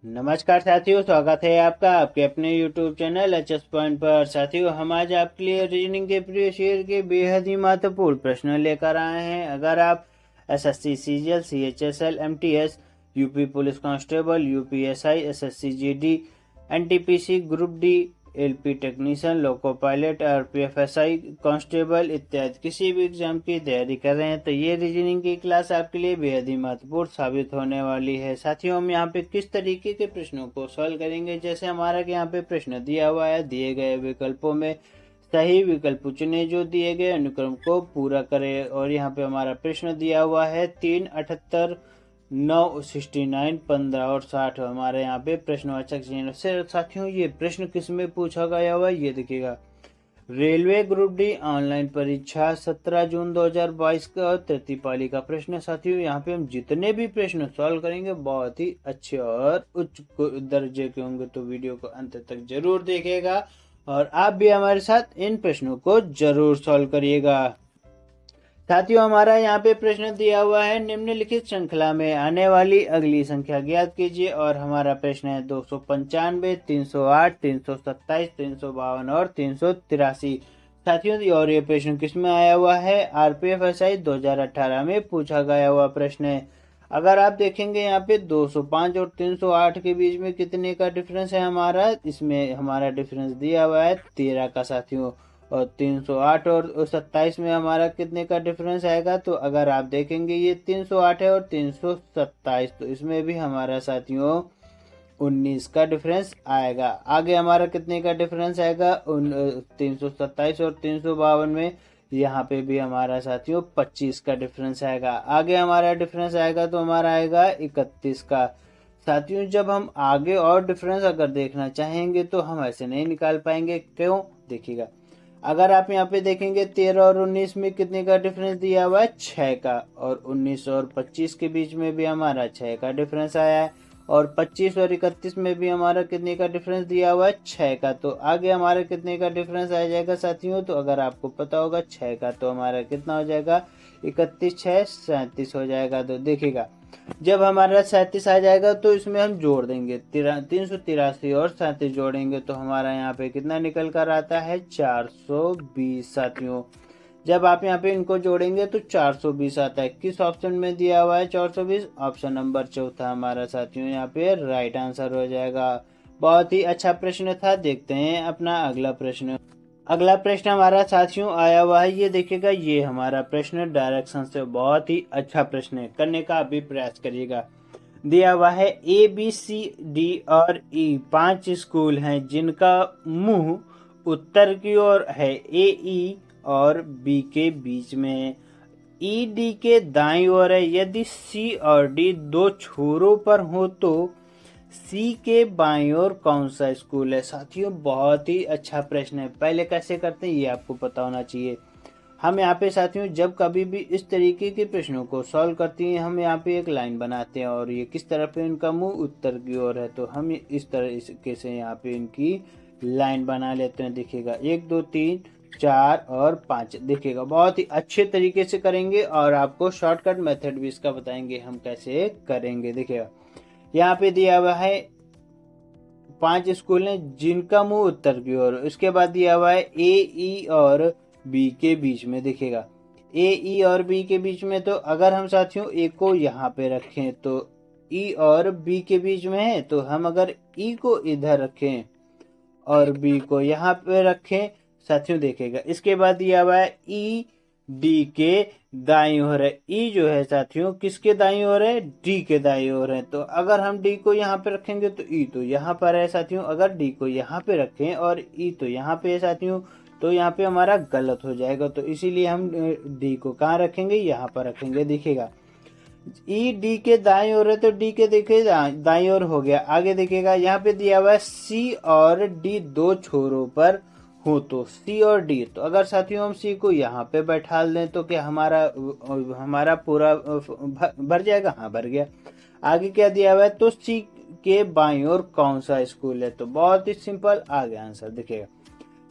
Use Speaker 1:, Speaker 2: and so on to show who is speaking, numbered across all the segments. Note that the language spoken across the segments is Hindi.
Speaker 1: नमस्कार साथियों, स्वागत है आपका आपके अपने YouTube चैनल एचएस पॉइंट पर। साथियों, हम आज आपके लिए रीजनिंग के प्रीवियस ईयर के बेहद ही महत्वपूर्ण प्रश्न लेकर आए हैं। अगर आप SSC CGL, CHSL, MTS, UP police constable, UPSI, SSC GD, NTPC, group D, LP technician, loco pilot और पीएफएसआई कांस्टेबल इत्यादि किसी भी एग्जाम की तैयारी कर रहे हैं तो ये रीजनिंग की क्लास आपके लिए बेहद ही महत्वपूर्ण साबित होने वाली है। साथियों, हम यहाँ पे किस तरीके के प्रश्नों को सॉल्व करेंगे, जैसे हमारा यहाँ पे प्रश्न दिया हुआ है, दिए गए विकल्पों में सही विकल्प चुने, जो दिए गए अनुक्रम को पूरा करें। और यहाँ पे हमारा प्रश्न दिया हुआ है 3, 78, 9, 69, 15 और 60 हमारे यहाँ पे प्रश्नवाचक चिन्ह से। साथियों, ये प्रश्न किस में पूछा गया हुआ है ये देखिएगा। रेलवे ग्रुप डी ऑनलाइन परीक्षा 17 जून 2022 का तृतीय पाली का प्रश्न। साथियों, यहाँ पे हम जितने भी प्रश्न सॉल्व करेंगे बहुत ही अच्छे और उच्च दर्जे के होंगे, तो वीडियो को अंत तक जरूर देखिएगा और आप भी हमारे साथ इन प्रश्नों को जरूर सॉल्व करिएगा। साथियों, हमारा यहाँ पे प्रश्न दिया हुआ है, निम्नलिखित श्रृंखला में आने वाली अगली संख्या ज्ञात कीजिए। और हमारा प्रश्न है 295, 308, 327, 352 और 383। साथियों, और ये प्रश्न किस में आया हुआ है? आरपीएफएसआई 2018 में पूछा गया हुआ प्रश्न है। अगर आप देखेंगे यहाँ पे 205 और 308 के बीच में कितने का डिफरेंस है हमारा, इसमें हमारा डिफरेंस दिया हुआ है 13 का। साथियों, और 308 और 27 में हमारा कितने का डिफरेंस आएगा, तो अगर आप देखेंगे ये 308 है और 327, तो इसमें भी हमारा साथियों 19 का डिफरेंस आएगा। आगे हमारा कितने का डिफरेंस आएगा? 327 और 352 में यहाँ पे भी हमारा साथियों 25 का डिफरेंस आएगा। आगे हमारा डिफरेंस आएगा तो हमारा आएगा 31 का। साथियों, जब हम आगे और डिफरेंस अगर देखना चाहेंगे तो हम ऐसे नहीं निकाल पाएंगे। क्यों? देखिएगा, अगर आप यहाँ पे देखेंगे 13 और 19 में कितने का डिफरेंस दिया हुआ है? 6 का। और 19 और 25 के बीच में भी हमारा 6 का डिफरेंस आया है। और 25 और 31 में भी हमारा कितने का डिफरेंस दिया हुआ है? 6 का। तो आगे हमारे कितने का डिफरेंस आ जाएगा साथियों? तो अगर आपको पता होगा 6 का, तो हमारा कितना हो जाएगा? 31, 6, 37 हो जाएगा। तो देखिएगा, जब हमारा 37 आ जाएगा तो इसमें हम जोड़ देंगे 383 और 37 जोड़ेंगे तो हमारा यहाँ पे कितना निकल कर आता है? 420। साथियों, जब आप यहाँ पे इनको जोड़ेंगे तो 420 आता है। किस ऑप्शन में दिया हुआ है 420? ऑप्शन नंबर चौथा हमारा साथियों यहाँ पे राइट आंसर हो जाएगा। बहुत ही अच्छा प्रश्न था। देखते हैं अपना अगला प्रश्न। अगला प्रश्न हमारा साथियों आया हुआ है, ये देखिएगा, ये हमारा प्रश्न डायरेक्शन से बहुत ही अच्छा प्रश्न है, करने का अभी प्रयास करिएगा। दिया हुआ है ए बी सी डी और ई 5 स्कूल हैं जिनका मुंह उत्तर की ओर है। ए ई और बी के बीच में, ई डी के दाईं ओर है। यदि सी और डी दो छोरों पर हो तो सी के बाईं ओर कौन सा स्कूल है? साथियों, बहुत ही अच्छा प्रश्न है। पहले कैसे करते हैं ये आपको पता होना चाहिए। हम यहाँ पे साथियों जब कभी भी इस तरीके के प्रश्नों को सॉल्व करती हैं, हम यहाँ पे एक लाइन बनाते हैं और ये किस तरफ है? इनका मुंह उत्तर की ओर है, तो हम इस तरीके से यहाँ पे इनकी लाइन बना लेते हैं। देखिएगा, 1, 2, 3, 4 और 5। देखिएगा, बहुत ही अच्छे तरीके से करेंगे और आपको शॉर्टकट मेथड भी इसका बताएंगे हम कैसे करेंगे। देखिएगा, यहाँ पे दिया हुआ है 5 स्कूल हैं जिनका मुंह उत्तर की ओर। इसके बाद दिया हुआ है ए ई और बी के बीच में। देखिएगा, ए ई और बी के बीच में, तो अगर हम साथियों ए को यहाँ पे रखें तो ई और बी के बीच में है, तो हम अगर ई को इधर रखें और बी को यहाँ पे रखें साथियों, देखेगा इसके बाद दिया हुआ है ई डी के दाईं ओर है। ई जो है साथियों किसके दाईं ओर है? डी के दाईं ओर है। तो अगर हम डी को यहाँ पे रखेंगे तो ई तो यहाँ पर है साथियों। अगर डी को यहाँ पे रखें और ई तो यहाँ पे है साथियों, तो यहाँ पे हमारा गलत हो जाएगा। तो इसीलिए हम डी को कहाँ रखेंगे? यहाँ पर रखेंगे। देखिएगा, ई डी के दाईं ओर है तो डी के देखिए दाईं ओर हो गया। आगे देखिएगा, यहाँ पे दिया हुआ है सी और डी दो छोरों पर हो तो सी और डी। तो अगर साथियों हम सी को यहाँ पे बैठा दें तो क्या हमारा पूरा भर जाएगा? हाँ, भर गया। आगे क्या दिया हुआ है? तो सी के बाईं ओर कौन सा स्कूल है? तो बहुत ही सिंपल, आ गया आंसर। देखिएगा,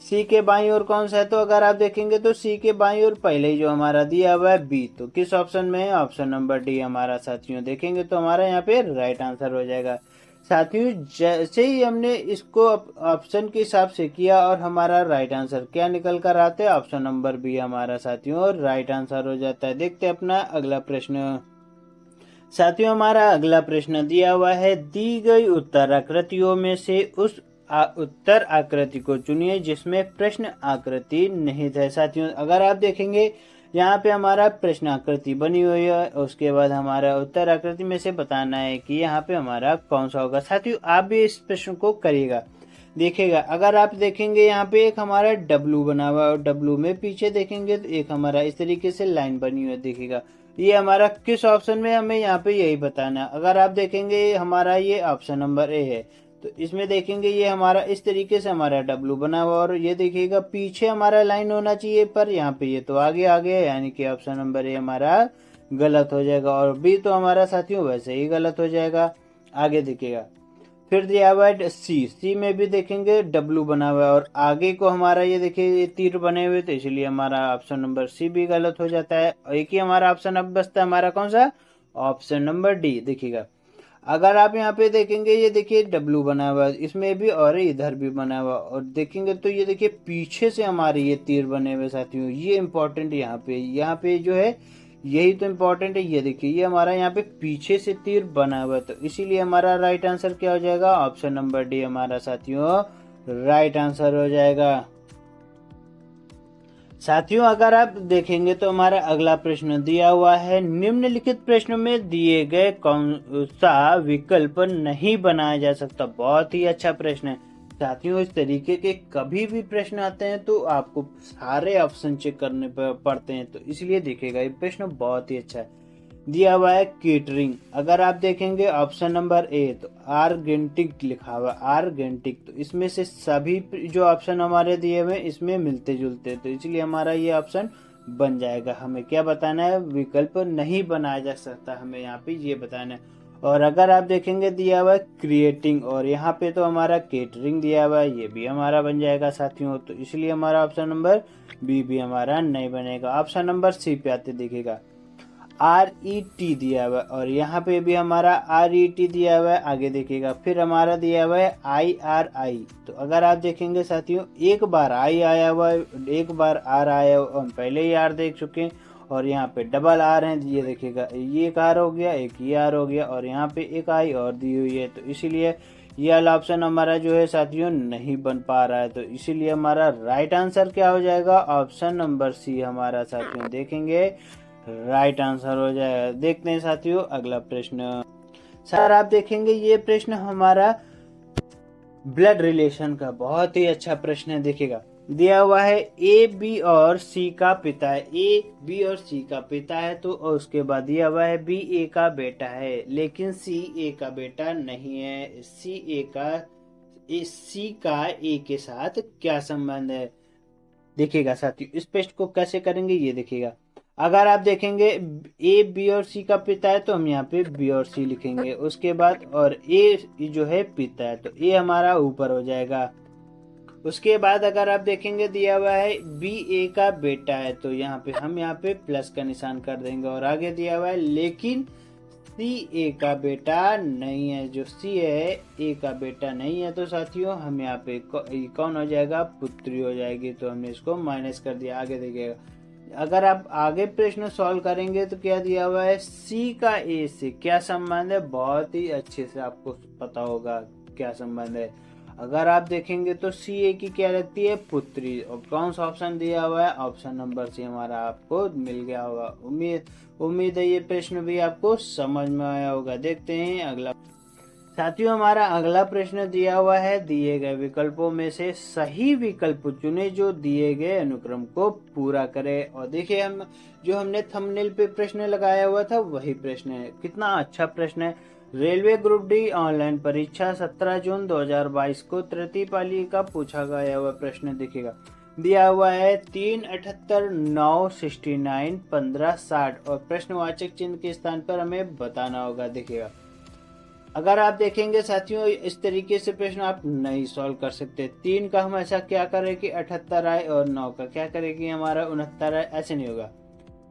Speaker 1: सी के बाईं ओर कौन सा है? तो अगर आप देखेंगे तो सी के बाईं ओर पहले ही जो हमारा दिया हुआ है बी, तो किस ऑप्शन में है? ऑप्शन नंबर डी हमारा साथियों। देखेंगे तो हमारा यहाँ पे राइट आंसर हो जाएगा। साथियों जैसे ही हमने इसको ऑप्शन के हिसाब से किया और हमारा राइट आंसर क्या निकल कर आता है, ऑप्शन नंबर बी हमारा साथियों राइट आंसर हो जाता है। देखते हैं अपना अगला प्रश्न। साथियों हमारा अगला प्रश्न दिया हुआ है, दी गई उत्तर आकृतियों में से उस उत्तर आकृति को चुनिए जिसमें प्रश्न आकृति निहित है। साथियों अगर आप देखेंगे यहाँ पे हमारा प्रश्न आकृति बनी हुई है, उसके बाद हमारा उत्तर आकृति में से बताना है कि यहाँ पे हमारा कौन सा होगा। साथियों आप भी इस प्रश्न को करिएगा, देखिएगा। अगर आप देखेंगे यहाँ पे एक हमारा डब्लू बना हुआ है और डब्लू में पीछे देखेंगे तो एक हमारा इस तरीके से लाइन बनी हुई है, देखिएगा। ये हमारा किस ऑप्शन में, हमें यहाँ पे यही बताना है। अगर आप देखेंगे हमारा ये ऑप्शन नंबर ए है, तो इसमें देखेंगे ये हमारा इस तरीके से हमारा डब्लू बना हुआ और ये देखिएगा पीछे हमारा लाइन होना चाहिए, पर यहाँ पे ये तो आगे आ गया, यानी कि ऑप्शन नंबर ए हमारा गलत हो जाएगा और बी तो हमारा साथियों वैसे ही गलत हो जाएगा। आगे देखिएगा फिर दिया हुआ है सी में भी देखेंगे डब्लू बना हुआ है और आगे को हमारा ये देखिए ये तीर बने हुए, तो इसलिए हमारा ऑप्शन नंबर सी भी गलत हो जाता है। एक ही हमारा ऑप्शन अब बचता है, हमारा कौन सा, ऑप्शन नंबर डी। देखिएगा अगर आप यहाँ पे देखेंगे ये देखिए डब्लू बना हुआ है इसमें भी और इधर भी बना हुआ, और देखेंगे तो ये देखिए पीछे से हमारे ये तीर बने हुए साथियों, ये इंपॉर्टेंट यहाँ पे जो है यही तो इम्पोर्टेंट है। ये देखिए ये हमारा यहाँ पे पीछे से तीर बना हुआ है, तो इसीलिए हमारा राइट आंसर क्या हो जाएगा, ऑप्शन नंबर डी हमारा साथियों राइट आंसर हो जाएगा। साथियों अगर आप देखेंगे तो हमारा अगला प्रश्न दिया हुआ है, निम्नलिखित प्रश्न में दिए गए कौन सा विकल्प नहीं बनाया जा सकता। बहुत ही अच्छा प्रश्न है साथियों, इस तरीके के कभी भी प्रश्न आते हैं तो आपको सारे ऑप्शन चेक करने पड़ते हैं, तो इसलिए देखिएगा ये प्रश्न बहुत ही अच्छा है। दिया हुआ है केटरिंग, अगर आप देखेंगे ऑप्शन नंबर ए तो आर्गेंटिक लिखा हुआ, आर्गेंटिक, तो इसमें से सभी जो ऑप्शन हमारे दिए हुए इसमें मिलते जुलते, तो इसलिए हमारा ये ऑप्शन बन जाएगा। हमें क्या बताना है, विकल्प नहीं बनाया जा सकता, हमें यहाँ पे ये बताना है। और अगर आप देखेंगे दिया हुआ है क्रिएटिंग और यहाँ पे तो हमारा केटरिंग दिया हुआ है, ये भी हमारा बन जाएगा साथियों, तो इसलिए हमारा ऑप्शन नंबर बी भी हमारा नहीं बनेगा। ऑप्शन नंबर सी पे आते देखिएगा RET दिया हुआ है और यहाँ पे भी हमारा RET दिया हुआ है। आगे देखिएगा फिर हमारा दिया हुआ है IRI, तो अगर आप देखेंगे साथियों एक बार I आया हुआ है, एक बार R आया हुआ, हम पहले ही R देख चुके हैं और यहाँ पे डबल R है, ये देखिएगा ये एक R हो गया, एक ये R हो गया और यहाँ पे एक I और दी हुई है, तो इसीलिए ये वाला ऑप्शन हमारा जो है साथियों नहीं बन पा रहा है, तो इसीलिए हमारा राइट आंसर क्या हो जाएगा, ऑप्शन नंबर सी हमारा साथियों देखेंगे राइट आंसर हो जाएगा। देखते हैं साथियों अगला प्रश्न। सर आप देखेंगे ये प्रश्न हमारा ब्लड रिलेशन का बहुत ही अच्छा प्रश्न है। देखिएगा दिया हुआ है ए बी और सी का पिता है, ए बी और सी का पिता है, तो उसके बाद दिया हुआ है बी ए का बेटा है लेकिन सी ए का बेटा नहीं है। सी का ए के साथ क्या संबंध है। देखिएगा साथियों इस प्रश्न को कैसे करेंगे, ये देखिएगा अगर आप देखेंगे ए बी और सी का पिता है तो हम यहाँ पे बी और सी लिखेंगे, उसके बाद और ए जो है पिता है तो ए हमारा ऊपर हो जाएगा। उसके बाद अगर आप देखेंगे दिया हुआ है बी ए का बेटा है तो यहाँ पे प्लस का निशान कर देंगे और आगे दिया हुआ है लेकिन सी ए का बेटा नहीं है, जो सी है ए का बेटा नहीं है, तो साथियों हम यहाँ पे कौन हो जाएगा, पुत्री हो जाएगी, तो हमने इसको माइनस कर दिया। आगे देखिएगा अगर आप आगे प्रश्न सॉल्व करेंगे तो क्या दिया हुआ है सी का ए से क्या संबंध है, बहुत ही अच्छे से आपको पता होगा क्या संबंध है। अगर आप देखेंगे तो सी ए की क्या लगती है, पुत्री, और कौन सा ऑप्शन दिया हुआ है, ऑप्शन नंबर सी हमारा आपको मिल गया होगा। उम्मीद है ये प्रश्न भी आपको समझ में आया होगा। देखते हैं अगला। साथियों हमारा अगला प्रश्न दिया हुआ है, दिए गए विकल्पों में से सही विकल्प चुने जो दिए गए अनुक्रम को पूरा करे। और देखिए हमने थंबनेल पे प्रश्न लगाया हुआ था वही प्रश्न है, कितना अच्छा प्रश्न है। रेलवे ग्रुप डी ऑनलाइन परीक्षा 17 जून 2022 को तृतीय पाली का पूछा गया हुआ प्रश्न दिखेगा। दिया हुआ है 378 9 69 15 60 और प्रश्नवाचक चिन्ह के स्थान पर हमें बताना होगा। देखिएगा अगर आप देखेंगे साथियों इस तरीके से प्रश्न आप नहीं सॉल्व कर सकते। 3 का हम ऐसा क्या करें कि 78 आए और 9 का क्या करें कि हमारा 69 आए, ऐसे नहीं होगा।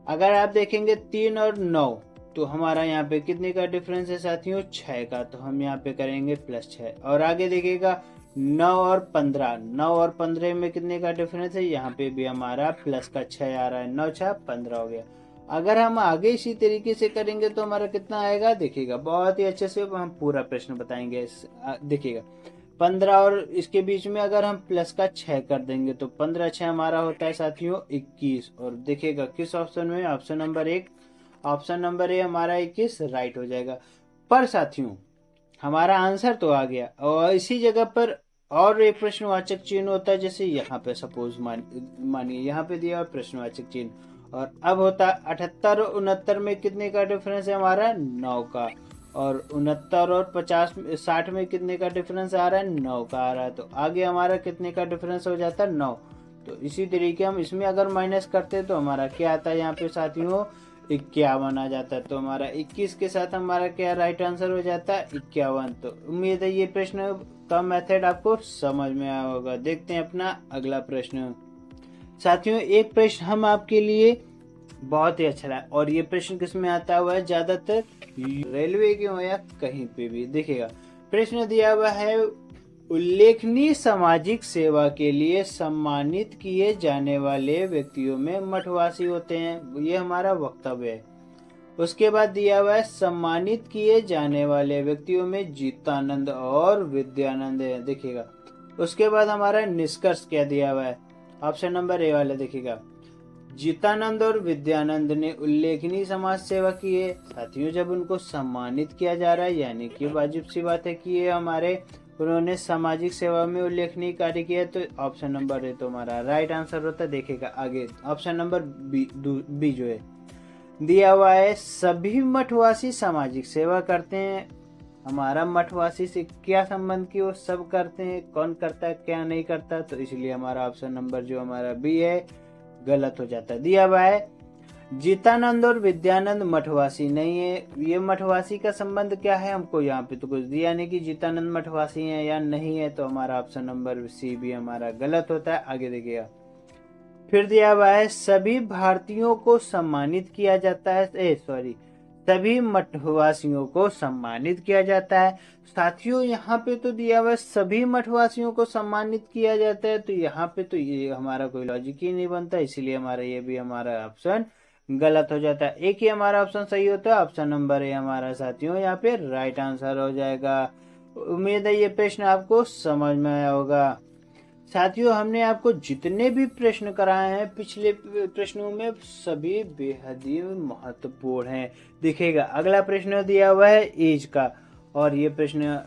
Speaker 1: अगर आप देखेंगे 3 और 9 तो हमारा यहाँ पे कितने का डिफरेंस है साथियों, 6 का, तो हम यहाँ पे करेंगे +6। और आगे देखिएगा 9 और 15, 9 और 15 में कितने का डिफरेंस है, यहाँ पे भी हमारा प्लस का 6 आ रहा है, 9 6 15 हो गया। अगर हम आगे इसी तरीके से करेंगे तो हमारा कितना आएगा, देखिएगा बहुत ही अच्छे से हम पूरा प्रश्न बताएंगे। देखिएगा 15 और इसके बीच में अगर हम प्लस का 6 कर देंगे तो 15 6 हमारा होता है साथियों 21। और देखिएगा किस ऑप्शन में, option number 1, option number A हमारा 21 राइट हो जाएगा। पर साथियों हमारा आंसर तो आ गया, और इसी जगह पर और एक प्रश्नवाचक चिन्ह होता है, जैसे यहाँ पे सपोज मानिए यहाँ पे दिया हुआ प्रश्नवाचक चिन्ह, और अब होता है 78 और 69 में कितने का डिफरेंस है हमारा, 9 का। और 69 और 60 में कितने का डिफरेंस आ रहा है, 9 का आ रहा है। तो आगे हमारा कितने का डिफरेंस हो जाता है, 9। तो इसी तरीके हम इसमें अगर माइनस करते हैं तो हमारा क्या आता है यहाँ पे साथियों, 51 आ जाता है। तो हमारा 21 के साथ हमारा क्या राइट आंसर हो जाता है, 51। तो उम्मीद है ये प्रश्न का मेथड आपको समझ में आया होगा। देखते हैं अपना अगला प्रश्न। साथियों एक प्रश्न हम आपके लिए बहुत ही अच्छा है, और ये प्रश्न किसमें आता हुआ है, ज्यादातर रेलवे के हो या कहीं पे भी। देखिएगा प्रश्न दिया हुआ है, उल्लेखनीय सामाजिक सेवा के लिए सम्मानित किए जाने वाले व्यक्तियों में मठवासी होते हैं, ये हमारा वक्तव्य है। उसके बाद दिया हुआ है, सम्मानित किए जाने वाले व्यक्तियों में जीतानंद और विद्यानंद है। देखिएगा उसके बाद हमारा निष्कर्ष क्या दिया हुआ है, ऑप्शन नंबर ए वाला देखिएगा, जीतानंद और विद्यानंद ने उल्लेखनीय समाज सेवा की है। साथियों जब उनको सम्मानित किया जा रहा है यानी कि वाजिब सी बात है कि ये हमारे उन्होंने सामाजिक सेवा में उल्लेखनीय कार्य किया, तो ऑप्शन नंबर ए तो हमारा राइट आंसर होता है। देखिएगा आगे ऑप्शन नंबर बी जो है दिया हुआ है, सभी मठवासी सामाजिक सेवा करते हैं। हमारा मठवासी से क्या संबंध की, वो सब करते हैं, कौन करता है क्या नहीं करता, तो इसलिए हमारा ऑप्शन नंबर जो हमारा बी है गलत हो जाता है। दिया हुआ है, जीतानंद और विद्यानंद मठवासी नहीं है। ये मठवासी का संबंध क्या है, हमको यहाँ पे तो कुछ दिया नहीं कि जीतानंद मठवासी है या नहीं है, तो हमारा ऑप्शन नंबर सी भी हमारा गलत होता है। आगे देखिएगा फिर दिया हुआ है, सभी भारतीयों को सम्मानित किया जाता है, सभी मठवासियों को सम्मानित किया जाता है। साथियों यहाँ पे तो दिया हुआ है सभी मठवासियों को सम्मानित किया जाता है, तो यहाँ पे तो ये हमारा कोई लॉजिक ही नहीं बनता, इसीलिए हमारा ये भी हमारा ऑप्शन गलत हो जाता है। एक ही हमारा ऑप्शन सही होता है, ऑप्शन नंबर ए हमारा साथियों यहाँ पे राइट आंसर हो जाएगा। उम्मीद है ये प्रश्न आपको समझ में आया होगा। साथियों हमने आपको जितने भी प्रश्न कराए हैं पिछले प्रश्नों में सभी बेहद ही महत्वपूर्ण हैं। देखिएगा अगला प्रश्न दिया हुआ है एज का, और ये प्रश्न,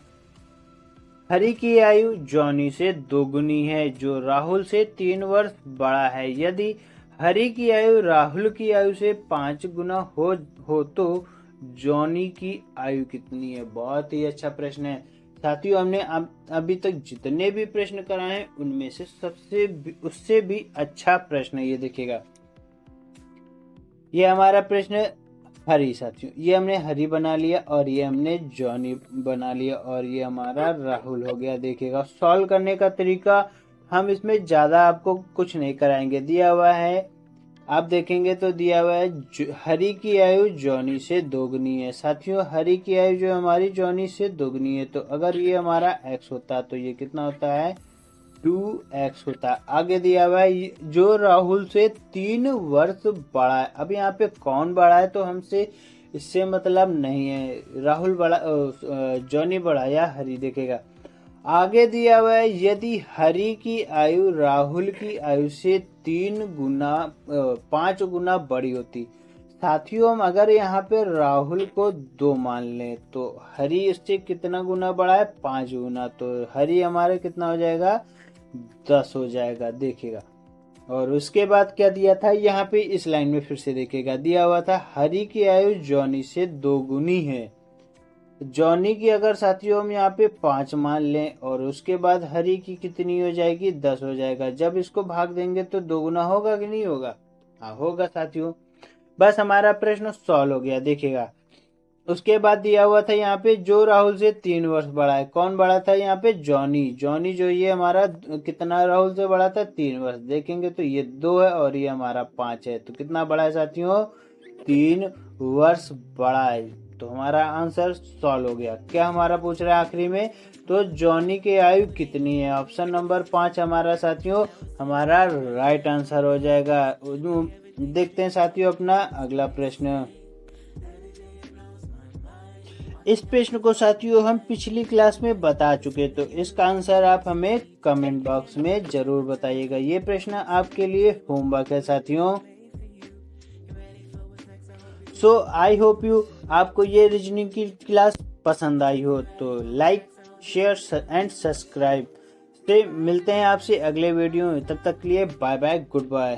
Speaker 1: हरि की आयु जॉनी से दोगुनी है जो राहुल से 3 वर्ष बड़ा है। यदि हरि की आयु राहुल की आयु से 5 गुना हो तो जॉनी की आयु कितनी है। बहुत ही अच्छा प्रश्न है साथियों, हमने अभी तक जितने भी प्रश्न कराए हैं उनमें से उससे भी अच्छा प्रश्न ये देखिएगा। ये हमारा प्रश्न हरी, साथियों ये हमने हरी बना लिया और ये हमने जॉनी बना लिया और ये हमारा राहुल हो गया। देखिएगा सॉल्व करने का तरीका हम इसमें ज्यादा आपको कुछ नहीं कराएंगे। दिया हुआ है, आप देखेंगे तो दिया हुआ है हरी की आयु जॉनी से दोगुनी है। साथियों हरी की आयु जो हमारी जॉनी से दोगुनी है, तो अगर ये हमारा x होता तो ये कितना होता है, 2x होता है। आगे दिया हुआ है जो राहुल से 3 वर्ष बड़ा है। अब यहाँ पे कौन बड़ा है तो हमसे इससे मतलब नहीं है, राहुल बड़ा जॉनी बड़ा या हरी। देखेगा आगे दिया हुआ है, यदि हरि की आयु राहुल की आयु से 5 गुना बड़ी होती। साथियों हम अगर यहाँ पे राहुल को 2 मान लें तो हरि इससे कितना गुना बड़ा है, 5 गुना, तो हरि हमारे कितना हो जाएगा, 10 हो जाएगा। देखिएगा और उसके बाद क्या दिया था यहाँ पे, इस लाइन में फिर से देखिएगा दिया हुआ था हरि की आयु जॉनी से 2 गुनी है। जॉनी की अगर साथियों हम यहाँ पे 5 मान लें और उसके बाद हरी की कितनी हो जाएगी, 10 हो जाएगा। जब इसको भाग देंगे तो 2 गुना होगा कि नहीं होगा, हाँ होगा साथियों। बस हमारा प्रश्न सॉल्व हो गया। देखिएगा उसके बाद दिया हुआ था यहाँ पे जो राहुल से 3 वर्ष बड़ा है। कौन बड़ा था यहाँ पे, जॉनी। जॉनी जो ये हमारा कितना राहुल से बड़ा था, 3 वर्ष। देखेंगे तो ये 2 है और ये हमारा 5 है, तो कितना बड़ा है साथियों, 3 वर्ष बड़ा है। तो हमारा आंसर सॉल्व हो गया। क्या हमारा पूछ रहा है आखिरी में, तो जॉनी की आयु कितनी है? ऑप्शन नंबर 5 हमारा साथियों हमारा राइट आंसर हो जाएगा। देखते हैं साथियों अपना अगला प्रश्न। इस प्रश्न को साथियों हम पिछली क्लास में बता चुके, तो इसका आंसर आप हमें कमेंट बॉक्स में जरूर बताइएगा। ये प्रश्न आपके लिए होमवर्क है साथियों। सो आई होप यू आपको ये रीजनिंग की क्लास पसंद आई हो, तो लाइक शेयर एंड सब्सक्राइब से मिलते हैं आपसे अगले वीडियो में। तब तक के लिए बाय बाय, गुड बाय।